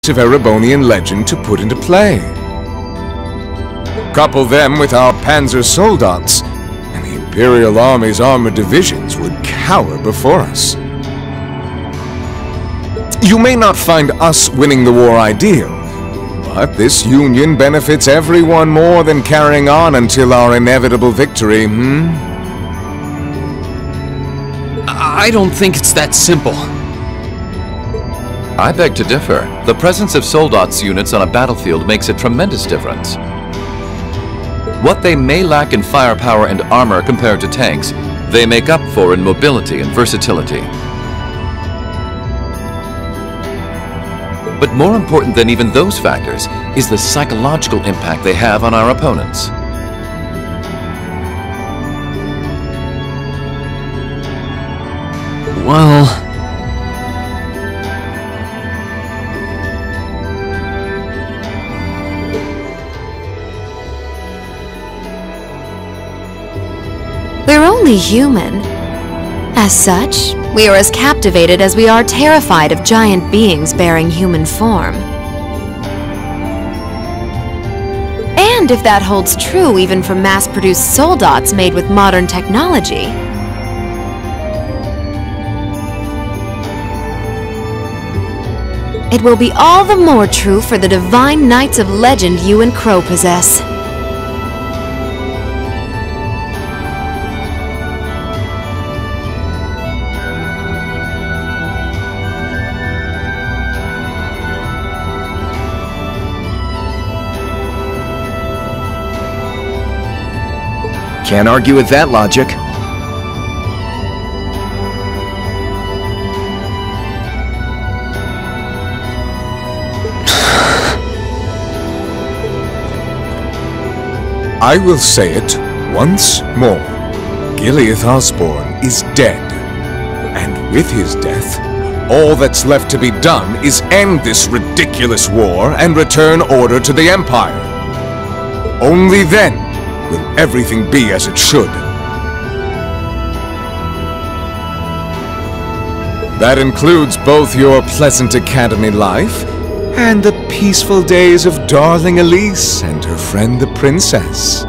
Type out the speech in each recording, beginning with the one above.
of Erebonian legend to put into play. Couple them with our panzer soldats, and the Imperial Army's armored divisions would cower before us. You may not find us winning the war ideal, but this union benefits everyone more than carrying on until our inevitable victory, I don't think it's that simple. I beg to differ. The presence of soldats units on a battlefield makes a tremendous difference. What they may lack in firepower and armor compared to tanks, they make up for in mobility and versatility. But more important than even those factors is the psychological impact they have on our opponents. Well, we're only human. As such, we are as captivated as we are terrified of giant beings bearing human form. And if that holds true even for mass-produced soldats made with modern technology, it will be all the more true for the divine knights of legend you and Crow possess. Can't argue with that logic. I will say it once more. Gileath Osborne is dead. And with his death, all that's left to be done is end this ridiculous war and return order to the Empire. Only then will everything be as it should. That includes both your pleasant academy life and the peaceful days of darling Elise and her friend the princess.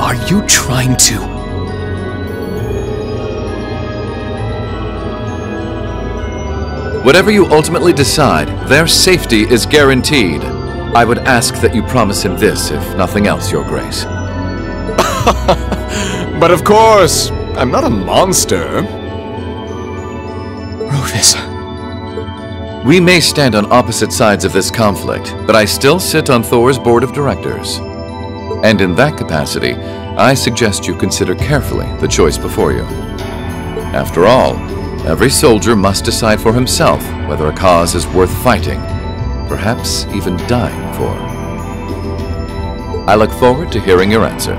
are you trying to... Whatever you ultimately decide, their safety is guaranteed. I would ask that you promise him this, if nothing else, Your Grace. But of course, I'm not a monster. Rufus. We may stand on opposite sides of this conflict, but I still sit on Thor's board of directors. And in that capacity, I suggest you consider carefully the choice before you. After all, every soldier must decide for himself whether a cause is worth fighting, perhaps even dying for. I look forward to hearing your answer.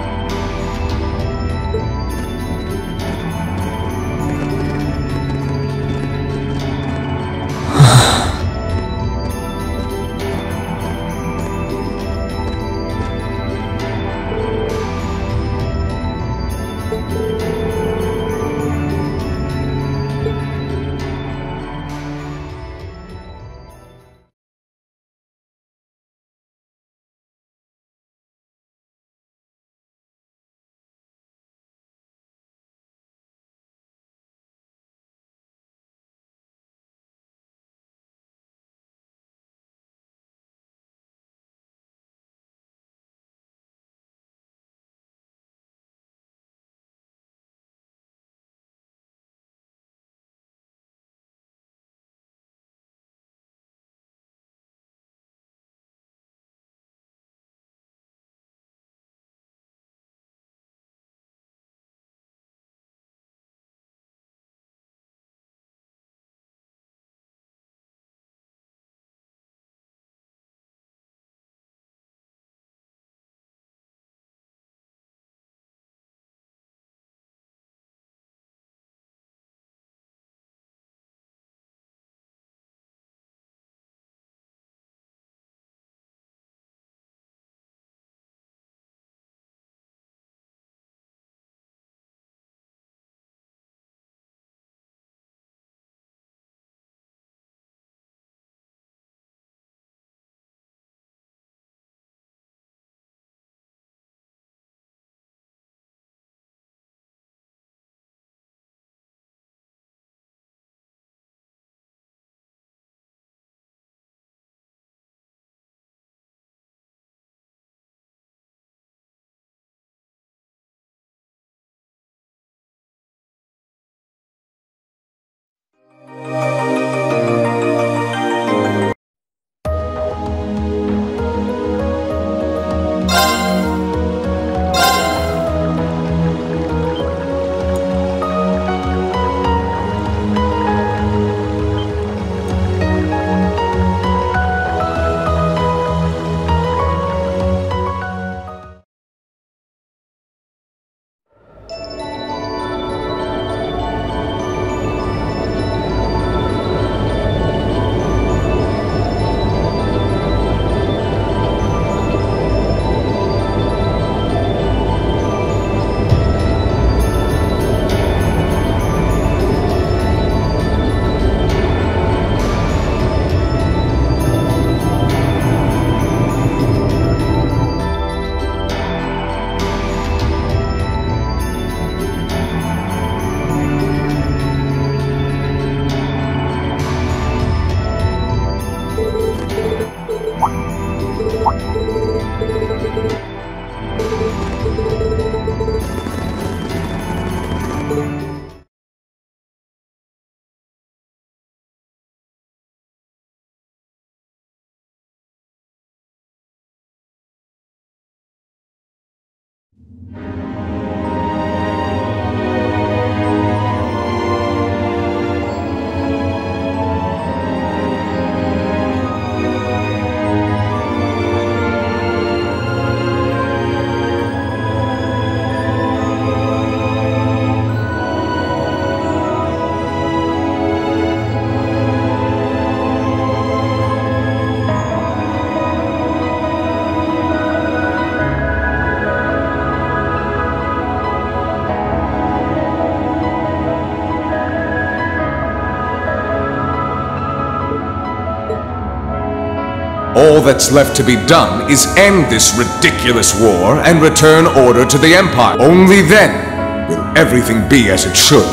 all that's left to be done is end this ridiculous war and return order to the Empire. Only then will everything be as it should.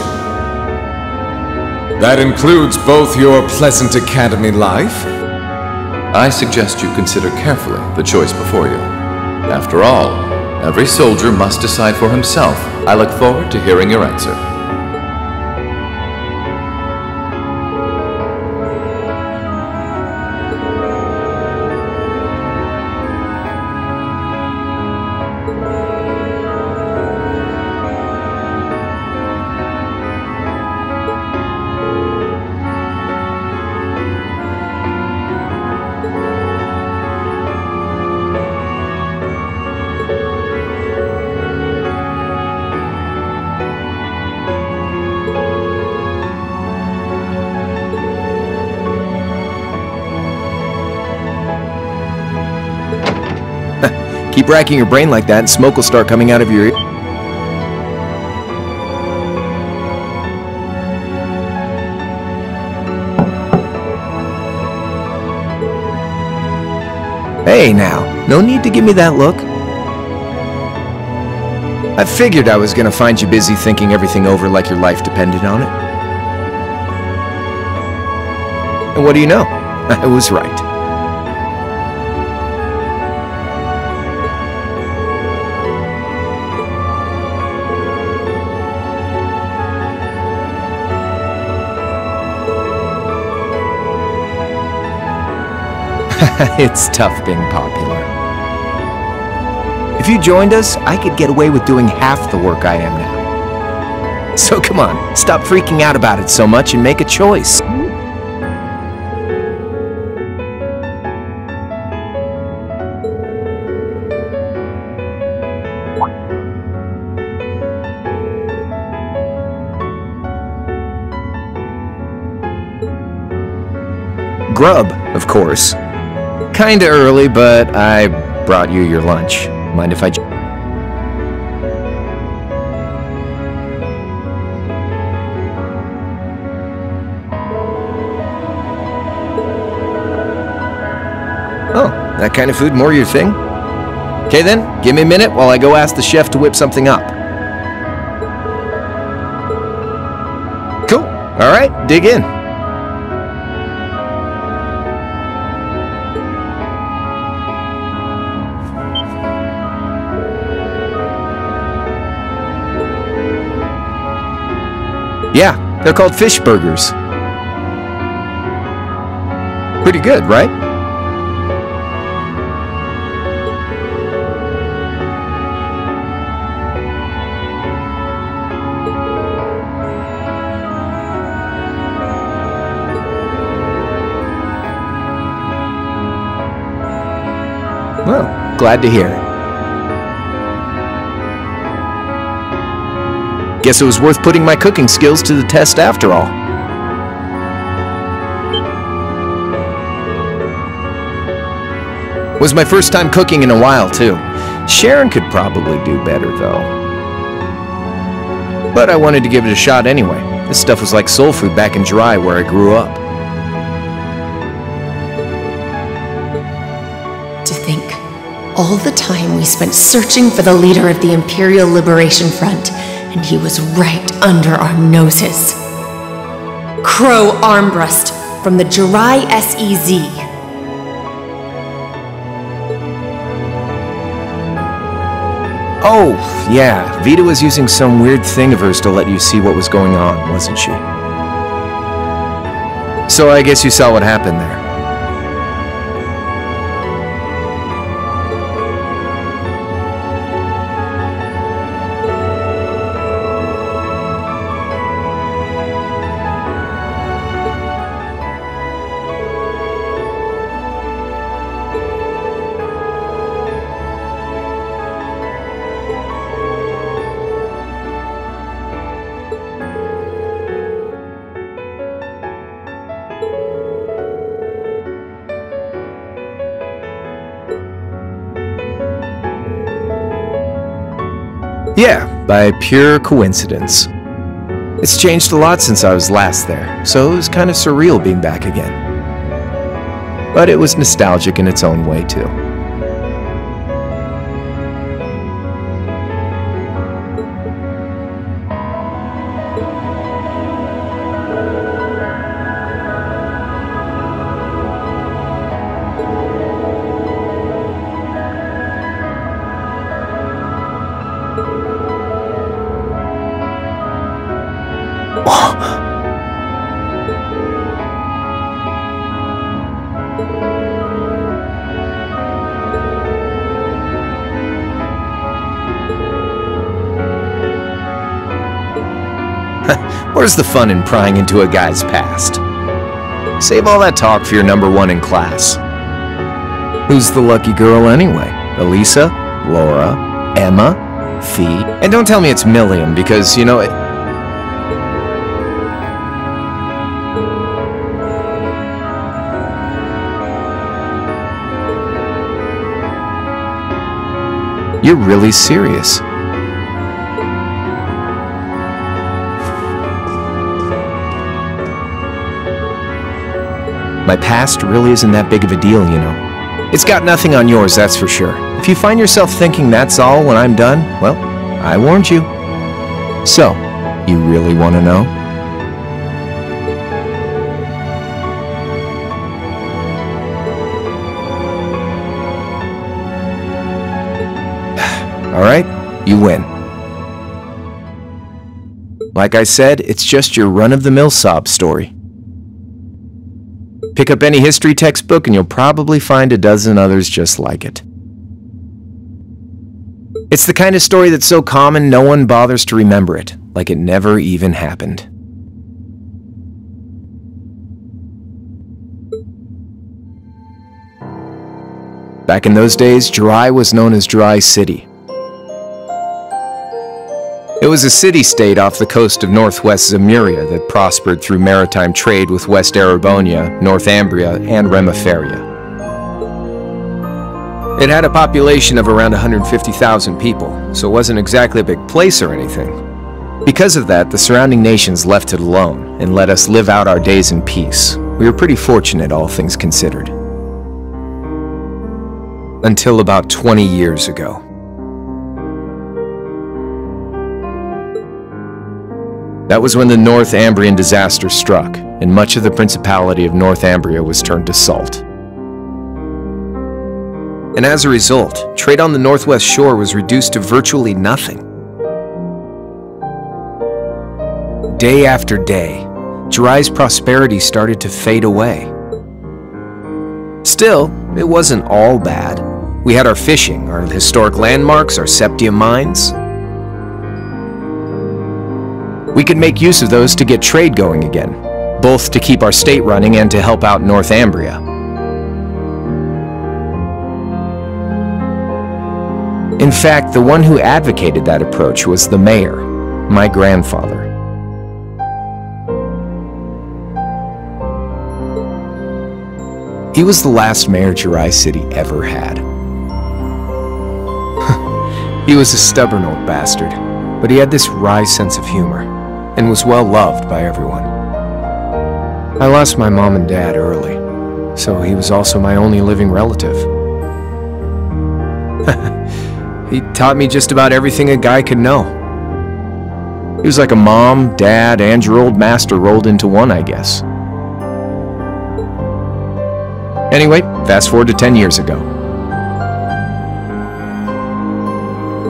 That includes both your pleasant academy life. I suggest you consider carefully the choice before you. After all, every soldier must decide for himself. I look forward to hearing your answer. Keep racking your brain like that and smoke will start coming out of your ear. Hey now, no need to give me that look. I figured I was gonna find you busy thinking everything over like your life depended on it. And what do you know? I was right. It's tough being popular. If you joined us, I could get away with doing half the work I am now. So come on, stop freaking out about it so much and make a choice. Grub, of course. Kinda early, but I brought you your lunch. Mind if I... Oh, that kind of food more your thing? Okay then, give me a minute while I go ask the chef to whip something up. Cool. Alright, dig in. Yeah, they're called fish burgers. Pretty good, right? Well, glad to hear it. Guess it was worth putting my cooking skills to the test after all. Was my first time cooking in a while, too. Sharon could probably do better, though. But I wanted to give it a shot anyway. This stuff was like soul food back in Dry, where I grew up. To think, all the time we spent searching for the leader of the Imperial Liberation Front, and he was right under our noses. Crow Armbrust from the Jirai SEZ. Oh, yeah, Vita was using some weird thing of hers to let you see what was going on, wasn't she? So I guess you saw what happened there. Yeah, by pure coincidence. It's changed a lot since I was last there, so it was kind of surreal being back again. but it was nostalgic in its own way too. Where's the fun in prying into a guy's past? Save all that talk for your number one in class. Who's the lucky girl anyway? Elisa? Laura? Emma? Fee? And don't tell me it's Milliam, because, you know, you're really serious. My past really isn't that big of a deal, you know. It's got nothing on yours, that's for sure. If you find yourself thinking that's all when I'm done, well, I warned you. So, you really want to know? Alright, you win. Like I said, it's just your run-of-the-mill sob story. Pick up any history textbook and you'll probably find a dozen others just like it. It's the kind of story that's so common no one bothers to remember it, like it never even happened. Back in those days, Jirai was known as Jirai City. It was a city-state off the coast of northwest Zemuria that prospered through maritime trade with West Erebonia, Northumbria, and Remiferia. It had a population of around 150,000 people, so it wasn't exactly a big place or anything. Because of that, the surrounding nations left it alone and let us live out our days in peace. We were pretty fortunate, all things considered. Until about 20 years ago. That was when the Northumbrian disaster struck, and much of the Principality of Northumbria was turned to salt. And as a result, trade on the northwest shore was reduced to virtually nothing. Day after day, Jirai's prosperity started to fade away. Still, it wasn't all bad. We had our fishing, our historic landmarks, our septium mines. We could make use of those to get trade going again, both to keep our state running and to help out Northumbria. In fact, the one who advocated that approach was the mayor, my grandfather. He was the last mayor Jirai City ever had. He was a stubborn old bastard, but he had this wry sense of humor, and was well loved by everyone. I lost my mom and dad early, so he was also my only living relative. He taught me just about everything a guy could know. He was like a mom, dad, and your old master rolled into one, I guess. Anyway, fast forward to 10 years ago.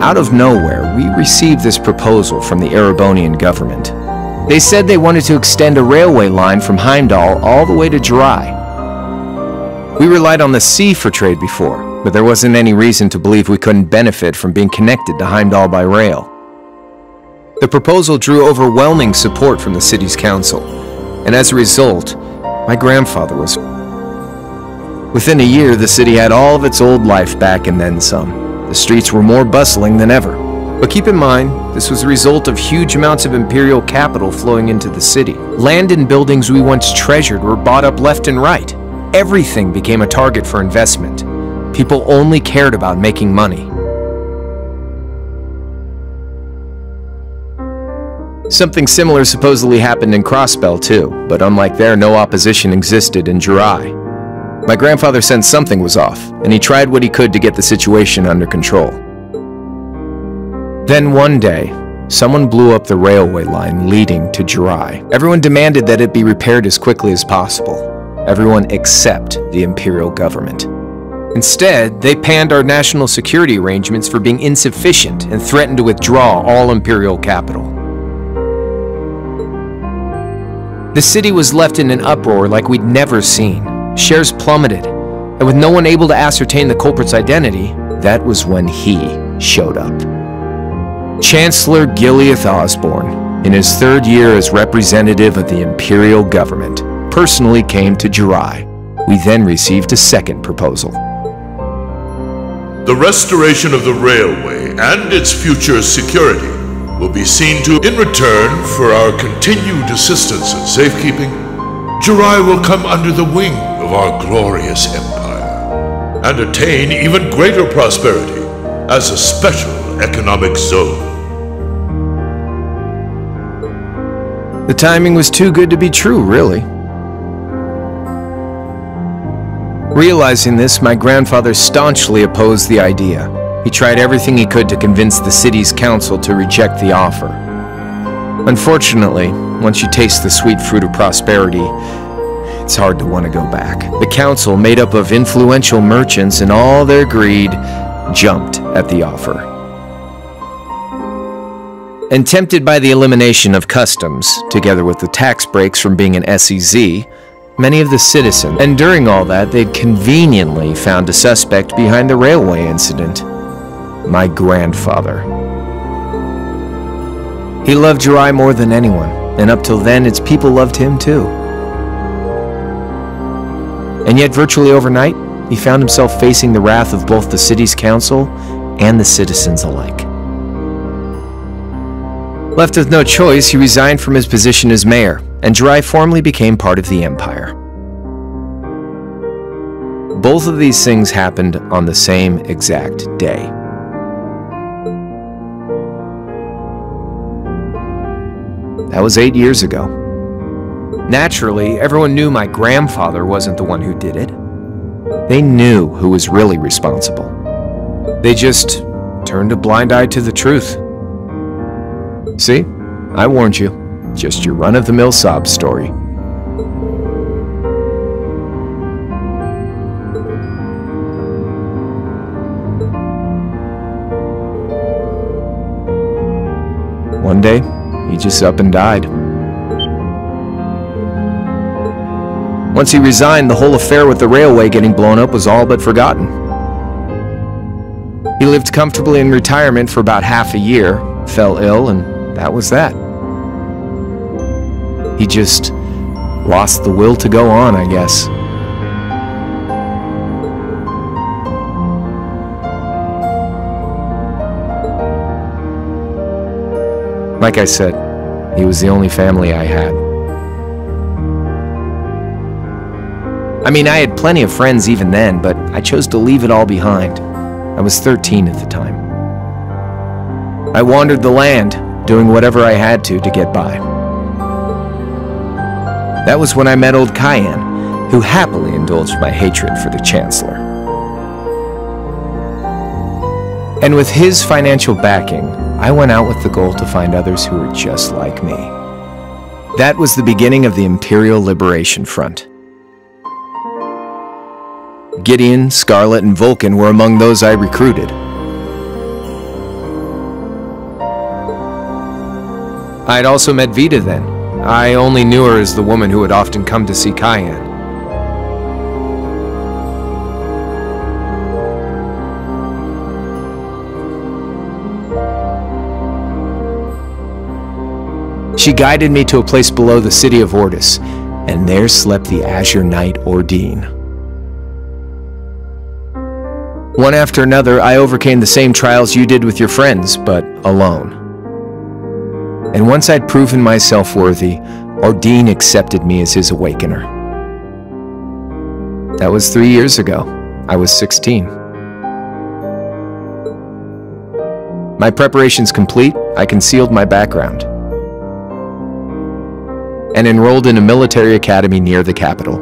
Out of nowhere, we received this proposal from the Erebonian government. They said they wanted to extend a railway line from Heimdall all the way to Jirai. We relied on the sea for trade before, but there wasn't any reason to believe we couldn't benefit from being connected to Heimdall by rail. The proposal drew overwhelming support from the city's council, and as a result, my grandfather was... Within a year, the city had all of its old life back and then some. The streets were more bustling than ever. But keep in mind, this was a result of huge amounts of imperial capital flowing into the city. Land and buildings we once treasured were bought up left and right. Everything became a target for investment. People only cared about making money. Something similar supposedly happened in Crossbell too, but unlike there, no opposition existed in Jirai. My grandfather sensed something was off, and he tried what he could to get the situation under control. Then one day, someone blew up the railway line leading to Jirai. Everyone demanded that it be repaired as quickly as possible. Everyone except the Imperial government. Instead, they panned our national security arrangements for being insufficient and threatened to withdraw all Imperial capital. The city was left in an uproar like we'd never seen. Shares plummeted, and with no one able to ascertain the culprit's identity, that was when he showed up. Chancellor Gileath Osborne, in his third year as representative of the Imperial government, personally came to Jirai. We then received a second proposal. The restoration of the railway and its future security will be seen to in return for our continued assistance in safekeeping. Jirai will come under the wing of our glorious empire and attain even greater prosperity as a special economic zone. The timing was too good to be true, really. Realizing this, my grandfather staunchly opposed the idea. He tried everything he could to convince the city's council to reject the offer. Unfortunately, once you taste the sweet fruit of prosperity, it's hard to want to go back. The council, made up of influential merchants and all their greed, jumped at the offer. And tempted by the elimination of customs, together with the tax breaks from being an SEZ, many of the citizens, and during all that, they'd conveniently found a suspect behind the railway incident. My grandfather. He loved Jirai more than anyone, and up till then, its people loved him too. And yet, virtually overnight, he found himself facing the wrath of both the city's council and the citizens alike. Left with no choice, he resigned from his position as mayor, and Jirai formally became part of the empire. Both of these things happened on the same exact day. That was 8 years ago. Naturally, everyone knew my grandfather wasn't the one who did it. They knew who was really responsible. They just turned a blind eye to the truth. See? I warned you. Just your run-of-the-mill sob story. One day, he just up and died. Once he resigned, the whole affair with the railway getting blown up was all but forgotten. He lived comfortably in retirement for about half a year, fell ill, and that was that. He just lost the will to go on, I guess. Like I said, he was the only family I had. I mean, I had plenty of friends even then, but I chose to leave it all behind. I was 13 at the time. I wandered the land, doing whatever I had to get by. That was when I met old Cayenne, who happily indulged my hatred for the Chancellor. And with his financial backing, I went out with the goal to find others who were just like me. That was the beginning of the Imperial Liberation Front. Gideon, Scarlet, and Vulcan were among those I recruited. I'd also met Vita then. I only knew her as the woman who would often come to see Cayenne. She guided me to a place below the city of Ortis, and there slept the Azure Knight Ordine. One after another, I overcame the same trials you did with your friends, but alone. And once I'd proven myself worthy, Ordine accepted me as his awakener. That was 3 years ago. I was 16. My preparations complete, I concealed my background and enrolled in a military academy near the capital.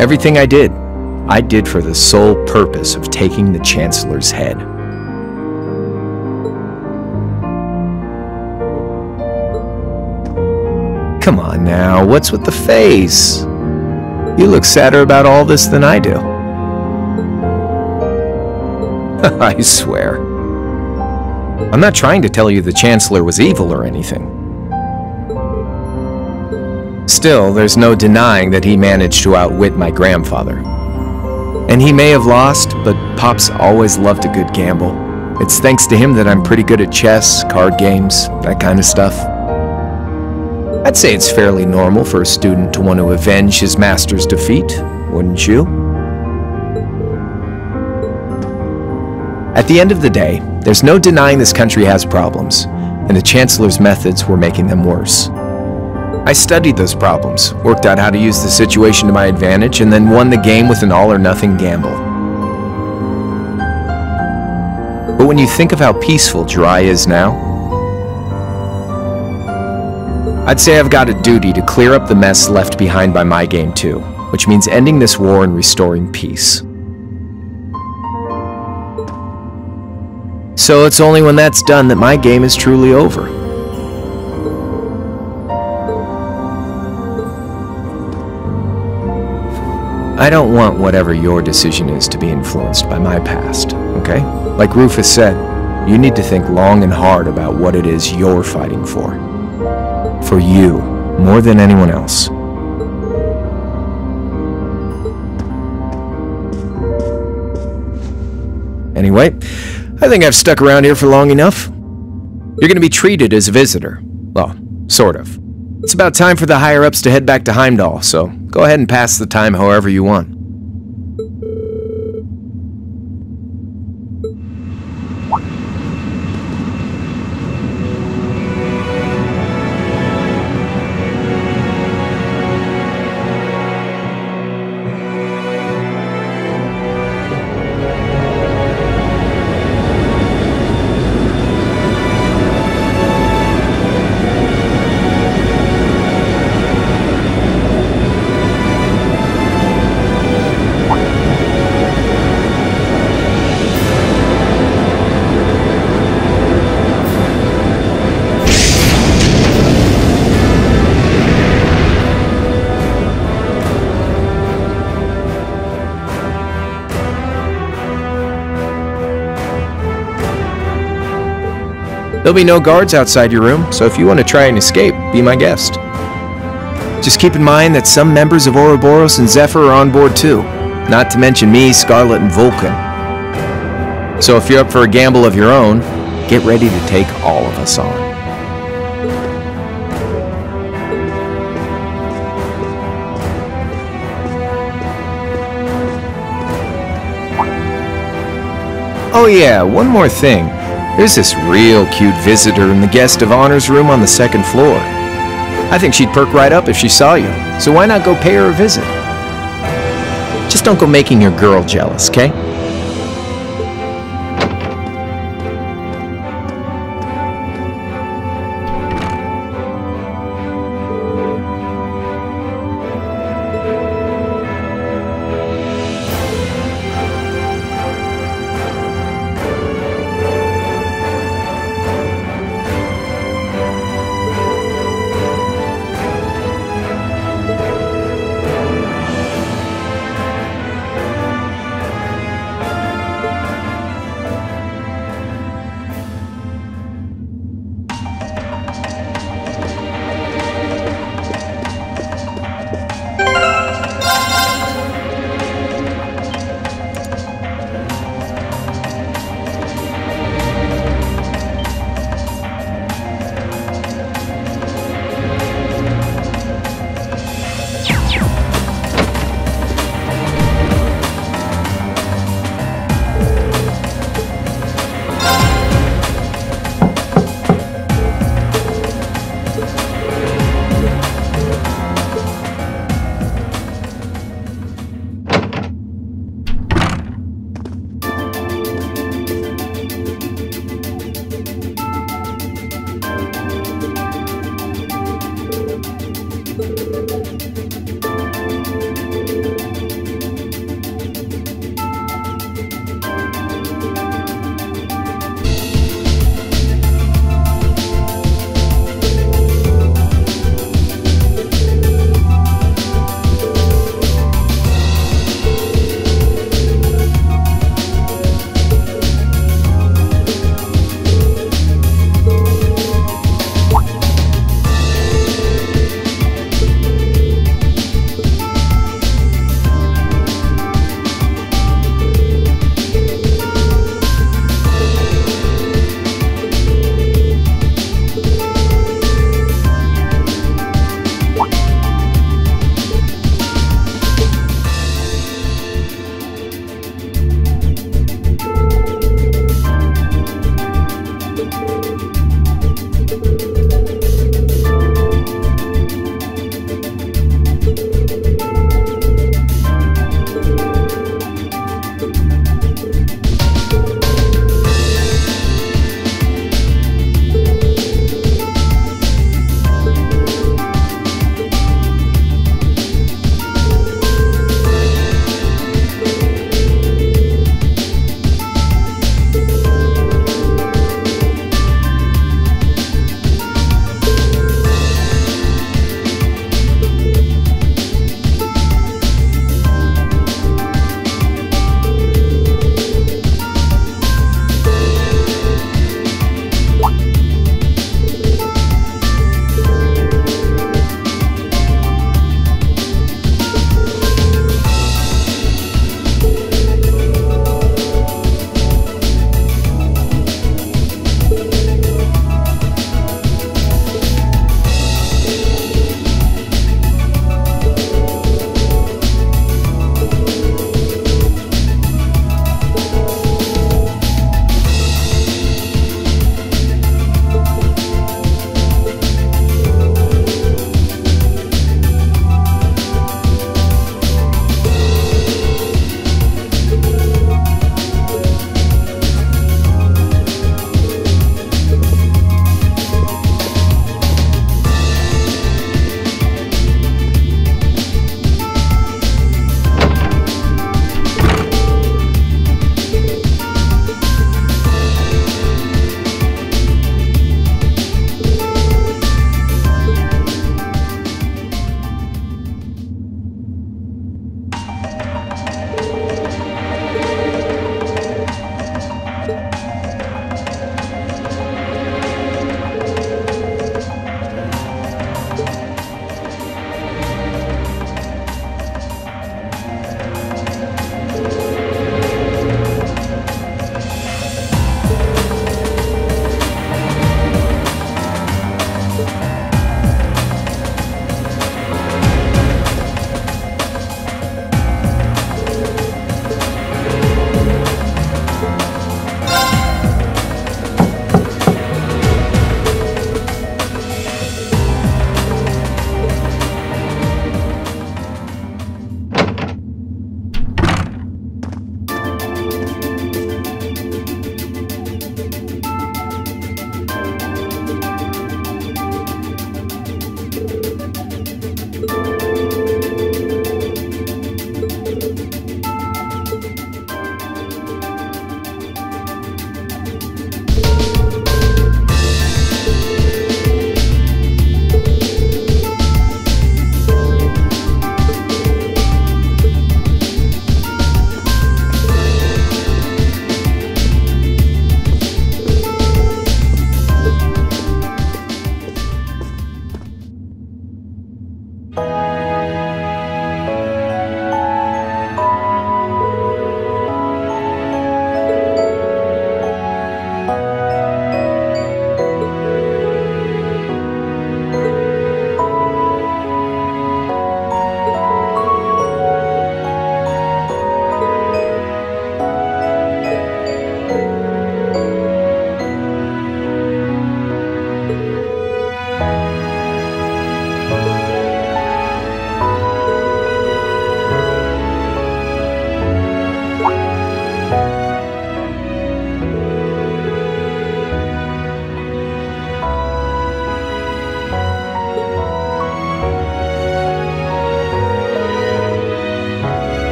Everything I did for the sole purpose of taking the Chancellor's head. Come on now, what's with the face? You look sadder about all this than I do. I swear. I'm not trying to tell you the Chancellor was evil or anything. Still, there's no denying that he managed to outwit my grandfather. And he may have lost, but Pop's always loved a good gamble. It's thanks to him that I'm pretty good at chess, card games, that kind of stuff. I'd say it's fairly normal for a student to want to avenge his master's defeat, wouldn't you? At the end of the day, there's no denying this country has problems, and the Chancellor's methods were making them worse. I studied those problems, worked out how to use the situation to my advantage, and then won the game with an all-or-nothing gamble. But when you think of how peaceful Jirai is now, I'd say I've got a duty to clear up the mess left behind by my game too, which means ending this war and restoring peace. So it's only when that's done that my game is truly over. I don't want whatever your decision is to be influenced by my past, okay? Like Rufus said, you need to think long and hard about what it is you're fighting for. For you, more than anyone else. Anyway, I think I've stuck around here for long enough. You're going to be treated as a visitor. Well, sort of. It's about time for the higher-ups to head back to Heimdall, so go ahead and pass the time however you want. There'll be no guards outside your room, so if you want to try and escape, be my guest. Just keep in mind that some members of Ouroboros and Zephyr are on board too, not to mention me, Scarlet, and Vulcan. So if you're up for a gamble of your own, get ready to take all of us on. Oh yeah, one more thing. There's this real cute visitor in the guest of honor's room on the second floor. I think she'd perk right up if she saw you, so why not go pay her a visit? Just don't go making your girl jealous, okay?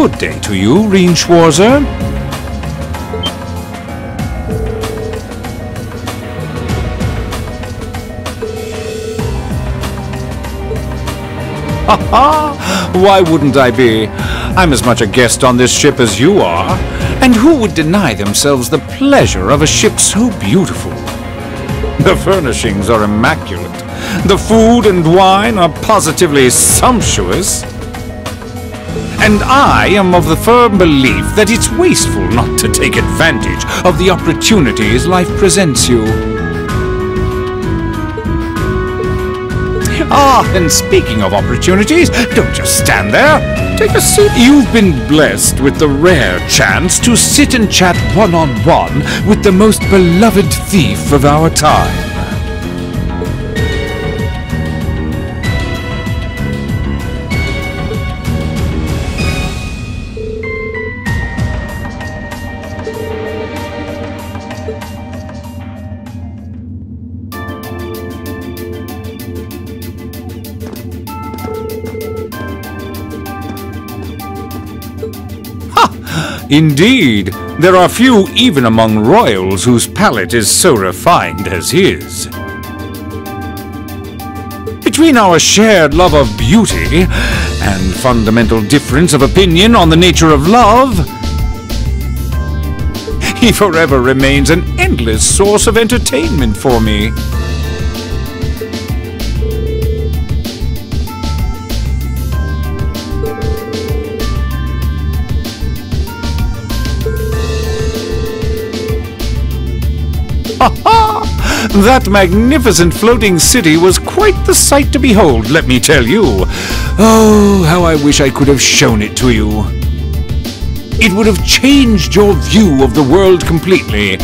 Good day to you, Rien Schwarzer. Ha ha! Why wouldn't I be? I'm as much a guest on this ship as you are. And who would deny themselves the pleasure of a ship so beautiful? The furnishings are immaculate. The food and wine are positively sumptuous. And I am of the firm belief that it's wasteful not to take advantage of the opportunities life presents you. Ah, and speaking of opportunities, don't just stand there. Take a seat. You've been blessed with the rare chance to sit and chat one-on-one with the most beloved thief of our time. Indeed, there are few even among royals whose palate is so refined as his. Between our shared love of beauty and fundamental difference of opinion on the nature of love, he forever remains an endless source of entertainment for me. That magnificent floating city was quite the sight to behold, let me tell you. Oh, how I wish I could have shown it to you. It would have changed your view of the world completely.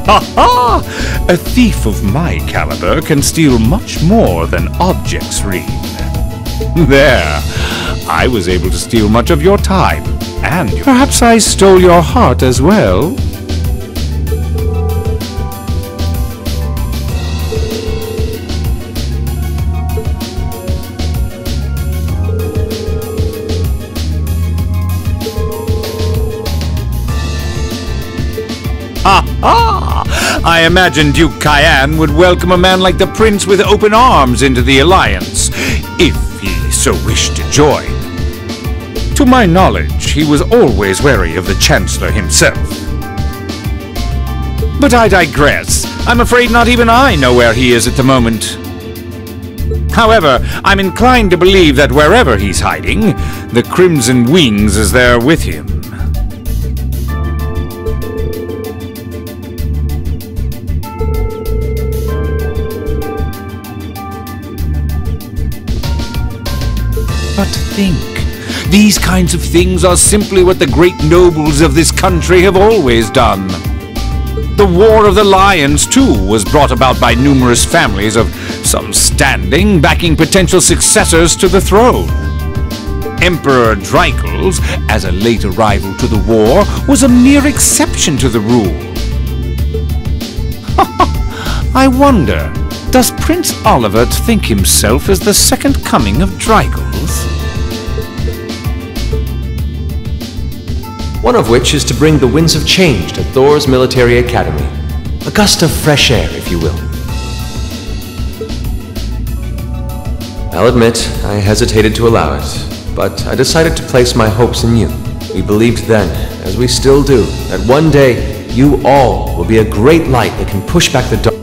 Ha ha! A thief of my caliber can steal much more than objects, Rien. There, I was able to steal much of your time, and perhaps I stole your heart as well. Ha ha! I imagine Duke Cayenne would welcome a man like the Prince with open arms into the Alliance, if he so wished to join. To my knowledge, he was always wary of the Chancellor himself. But I digress. I'm afraid not even I know where he is at the moment. However, I'm inclined to believe that wherever he's hiding, the Crimson Wings is there with him. But think, these kinds of things are simply what the great nobles of this country have always done. The War of the Lions, too, was brought about by numerous families of some standing backing potential successors to the throne. Emperor Dreichel's, as a late arrival to the war, was a mere exception to the rule. I wonder, does Prince Olivert think himself as the second coming of Dreichel's? One of which is to bring the winds of change to Thor's military academy. A gust of fresh air, if you will. I'll admit, I hesitated to allow it, but I decided to place my hopes in you. We believed then, as we still do, that one day you all will be a great light that can push back the dark.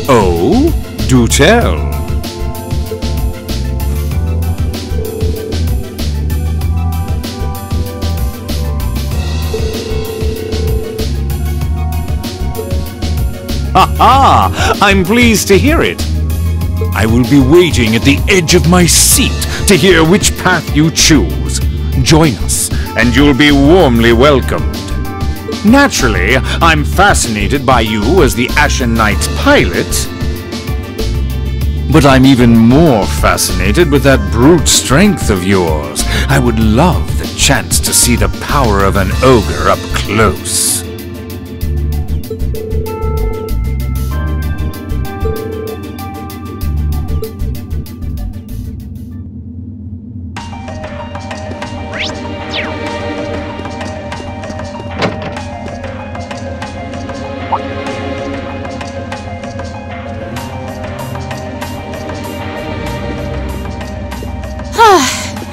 Oh, do tell. Ha ha! I'm pleased to hear it. I will be waiting at the edge of my seat to hear which path you choose. Join us, and you'll be warmly welcomed. Naturally, I'm fascinated by you as the Ashen Knight's pilot. But I'm even more fascinated with that brute strength of yours. I would love the chance to see the power of an ogre up close.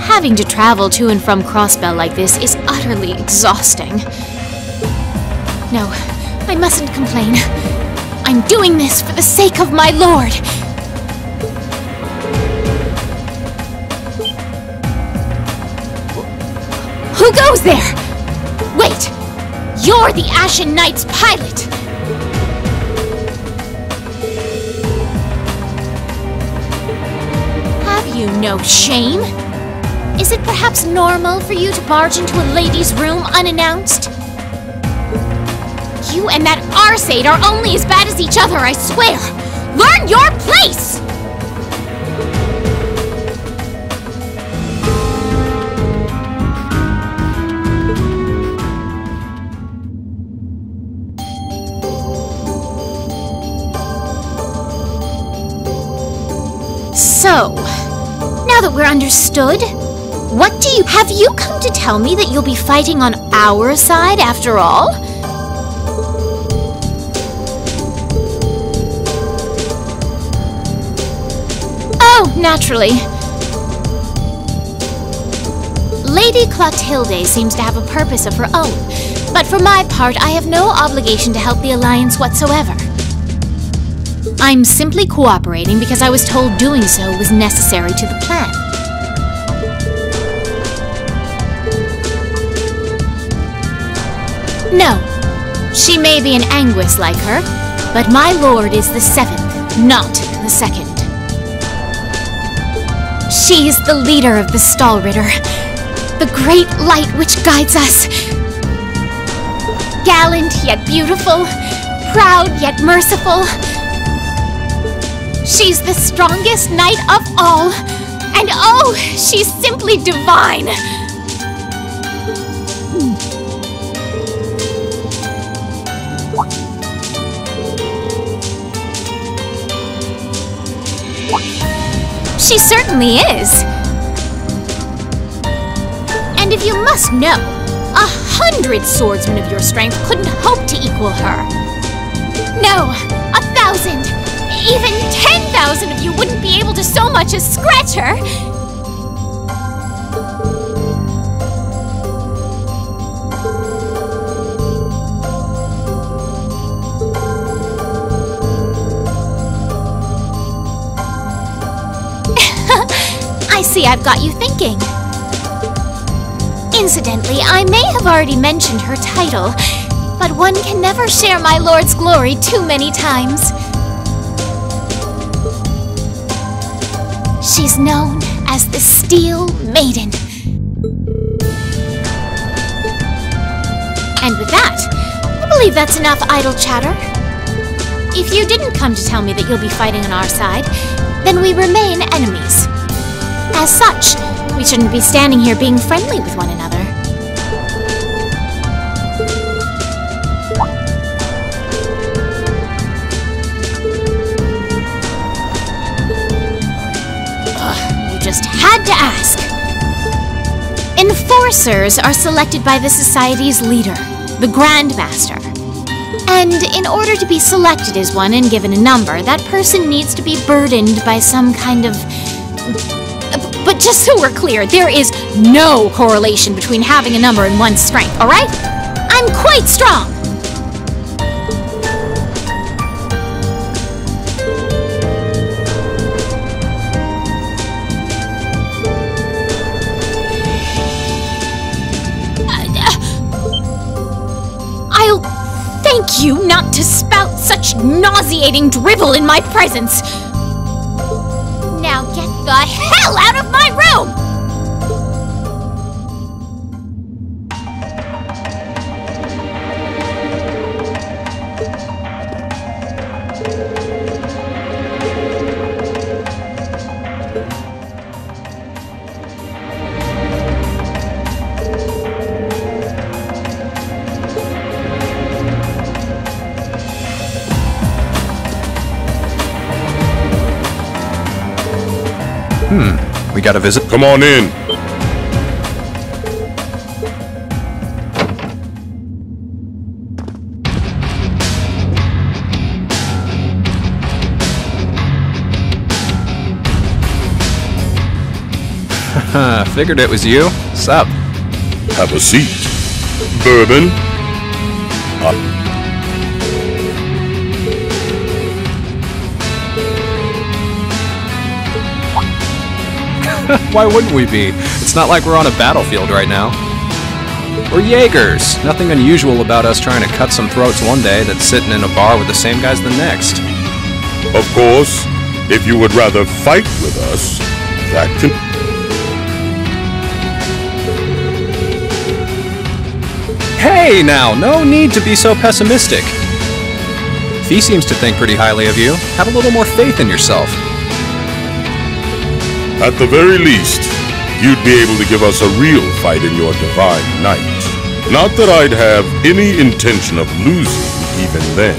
Having to travel to and from Crossbell like this is utterly exhausting. No, I mustn't complain. I'm doing this for the sake of my lord. Who goes there? Wait! You're the Ashen Knight's pilot! Have you no shame? Is it perhaps normal for you to barge into a lady's room unannounced? You and that Arseid are only as bad as each other, I swear! Learn your place! So, now that we're understood, have you come to tell me that you'll be fighting on our side after all? Oh, naturally. Lady Clotilde seems to have a purpose of her own, but for my part, I have no obligation to help the Alliance whatsoever. I'm simply cooperating because I was told doing so was necessary to the plan. No, she may be an Anguis like her, but my lord is the 7th, not the 2nd. She is the leader of the Stallritter, the great light which guides us. Gallant yet beautiful, proud yet merciful. She's the strongest knight of all, and oh, she's simply divine! She certainly is. And if you must know, 100 swordsmen of your strength couldn't hope to equal her. No, 1,000, even 10,000 of you wouldn't be able to so much as scratch her. I see I've got you thinking. Incidentally, I may have already mentioned her title, but one can never share my lord's glory too many times. She's known as the Steel Maiden. And with that, I believe that's enough idle chatter. If you didn't come to tell me that you'll be fighting on our side, then we remain enemies. As such, we shouldn't be standing here being friendly with one another. You just had to ask. Enforcers are selected by the Society's leader, the Grand Master. And in order to be selected as one and given a number, that person needs to be burdened by some kind of... But just so we're clear, there is no correlation between having a number and one's strength, alright? I'm quite strong! I'll thank you not to spout such nauseating drivel in my presence! Now get the hell out of my room! We got a visit. Come on in. Figured it was you. Sup? Have a seat. Bourbon. Why wouldn't we be? It's not like we're on a battlefield right now. We're Jaegers. Nothing unusual about us trying to cut some throats one day that's sitting in a bar with the same guys the next. Of course, if you would rather fight with us, that can... Hey now, no need to be so pessimistic. Fee seems to think pretty highly of you. Have a little more faith in yourself. At the very least, you'd be able to give us a real fight in your divine night. Not that I'd have any intention of losing even then.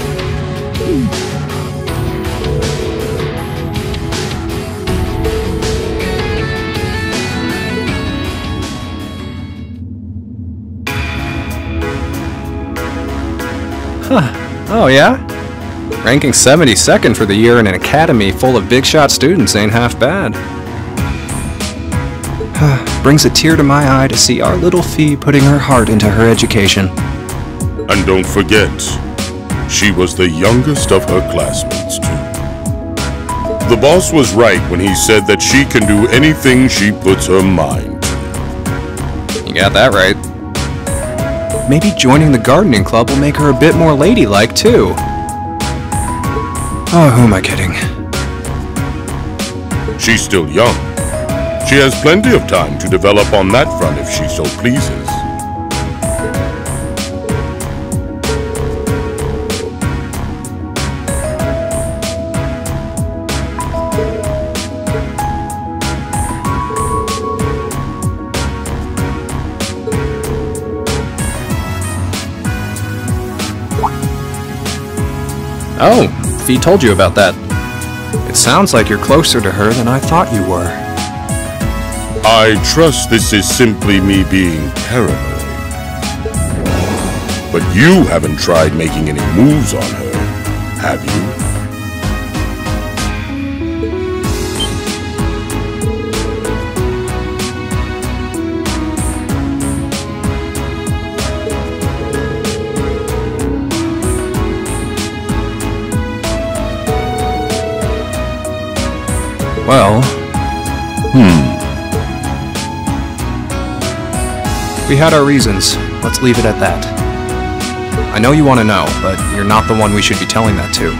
Oh yeah? Ranking 72nd for the year in an academy full of big shot students ain't half bad. Brings a tear to my eye to see our little Fee putting her heart into her education. And don't forget, she was the youngest of her classmates too. The boss was right when he said that she can do anything she puts her mind to. You got that right. Maybe joining the gardening club will make her a bit more ladylike too. Oh, who am I kidding? She's still young. She has plenty of time to develop on that front if she so pleases. Oh, Fee told you about that. It sounds like you're closer to her than I thought you were. I trust this is simply me being paranoid. But you haven't tried making any moves on her, have you? Well... We had our reasons. Let's leave it at that. I know you want to know, but you're not the one we should be telling that to.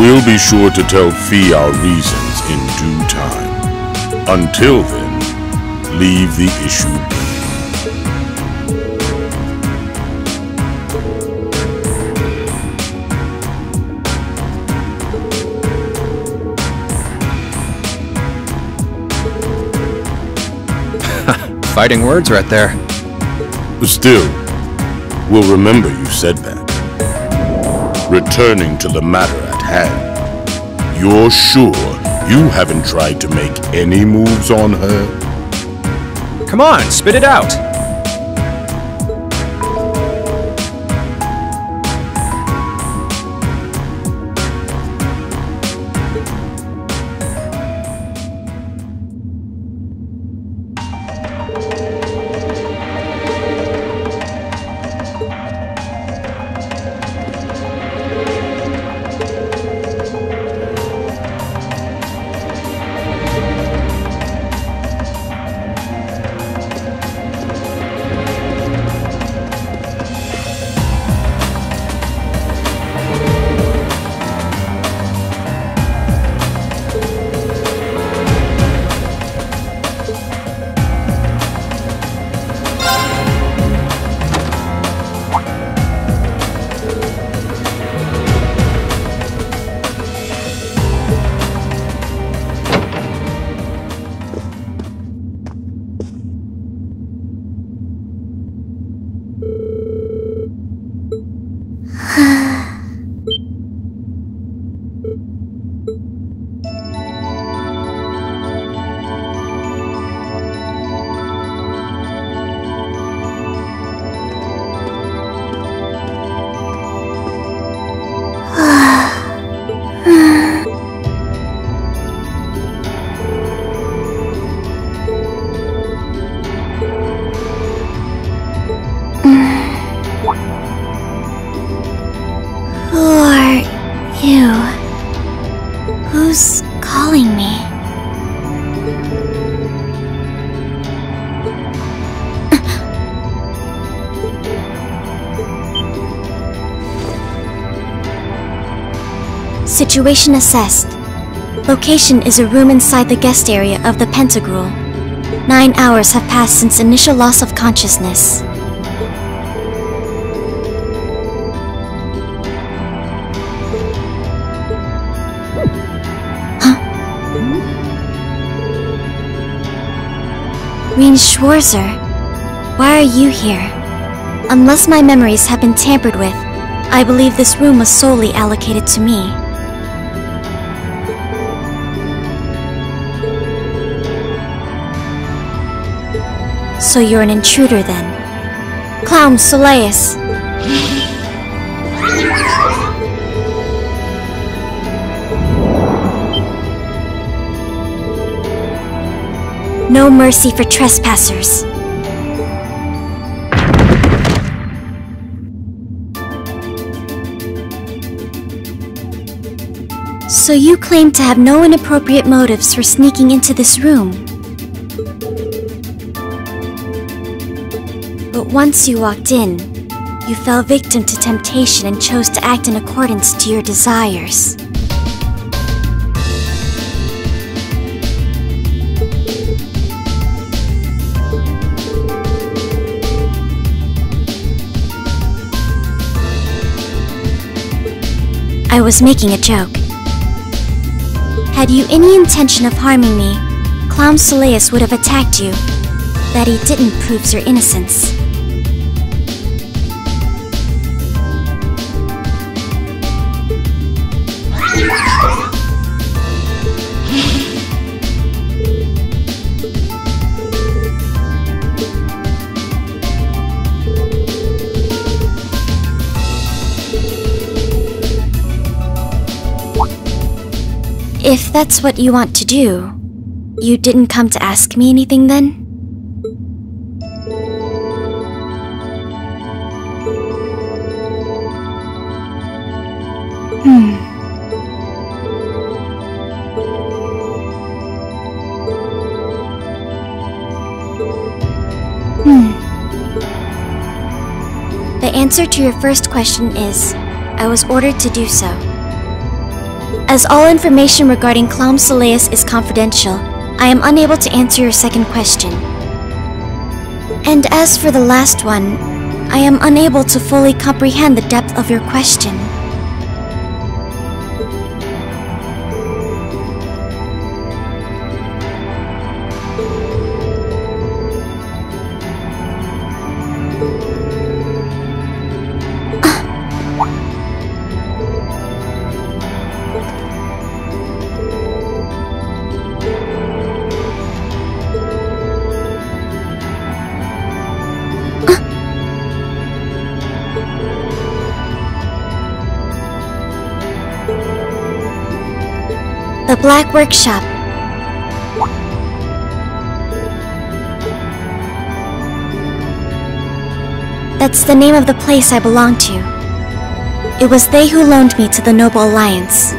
We'll be sure to tell Fee our reasons in due time. Until then, leave the issue be. Fighting words right there. Still, we'll remember you said that. Returning to the matter at hand, you're sure you haven't tried to make any moves on her? Come on, spit it out! Who are you? Who's calling me? Situation assessed. Location is a room inside the guest area of the Pentagrule. 9 hours have passed since initial loss of consciousness. Reen Schwarzer, why are you here? Unless my memories have been tampered with, I believe this room was solely allocated to me. So you're an intruder then. Clown Soleus. No mercy for trespassers. So you claim to have no inappropriate motives for sneaking into this room. But once you walked in, you fell victim to temptation and chose to act in accordance to your desires. I was making a joke. Had you any intention of harming me, Clown Soleus would have attacked you. That he didn't proves your innocence. If that's what you want to do, you didn't come to ask me anything then? The answer to your first question is, I was ordered to do so. As all information regarding Clown Soleus is confidential, I am unable to answer your second question. And as for the last one, I am unable to fully comprehend the depth of your question. The Black Workshop. That's the name of the place I belong to. It was they who loaned me to the Noble Alliance.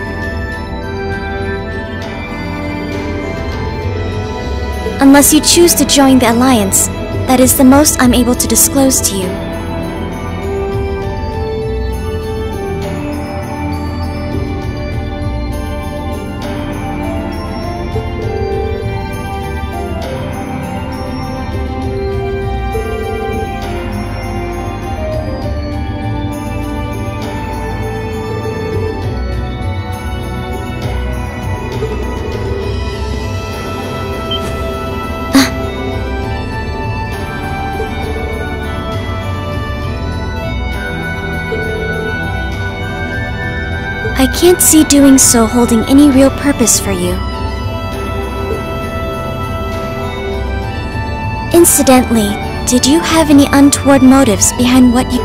Unless you choose to join the Alliance, that is the most I'm able to disclose to you. I can't see doing so holding any real purpose for you. Incidentally, did you have any untoward motives behind what you...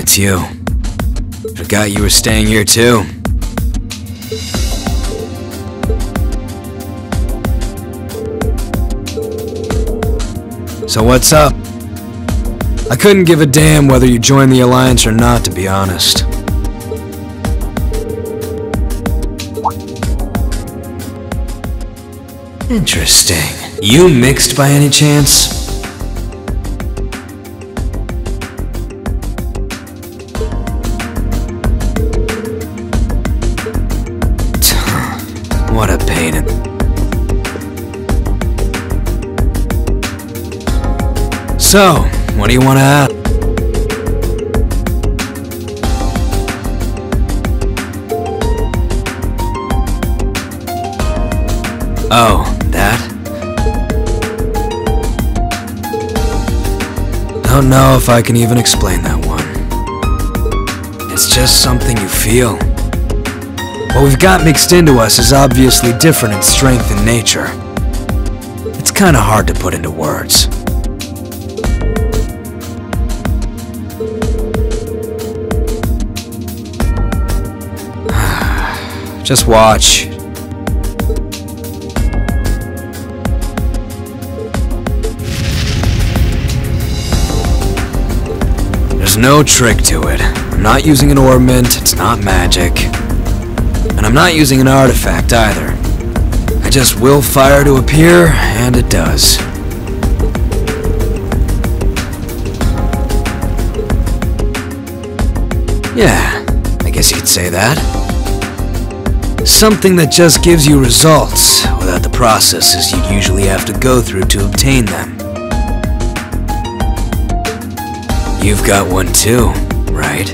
it's you. Forgot you were staying here too. So what's up? I couldn't give a damn whether you joined the Alliance or not, to be honest. Interesting. You mixed by any chance? What a pain in... So, what do you want to ask? Oh, that? Don't know if I can even explain that one. It's just something you feel. What we've got mixed into us is obviously different in strength and nature. It's kinda hard to put into words. Just watch. There's no trick to it. I'm not using an ornament, it's not magic. And I'm not using an artifact either. I just will fire to appear, and it does. Yeah, I guess you could say that. Something that just gives you results, without the processes you'd usually have to go through to obtain them. You've got one too, right?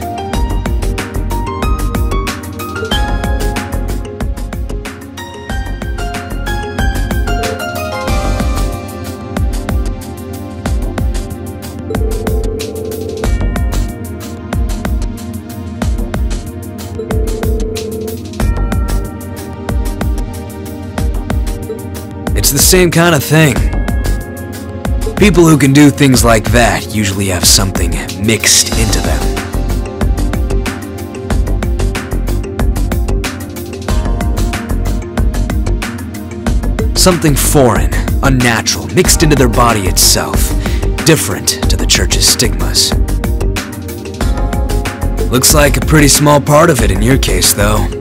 It's the same kind of thing. People who can do things like that usually have something mixed into them. Something foreign, unnatural, mixed into their body itself, different to the church's stigmas. Looks like a pretty small part of it in your case, though.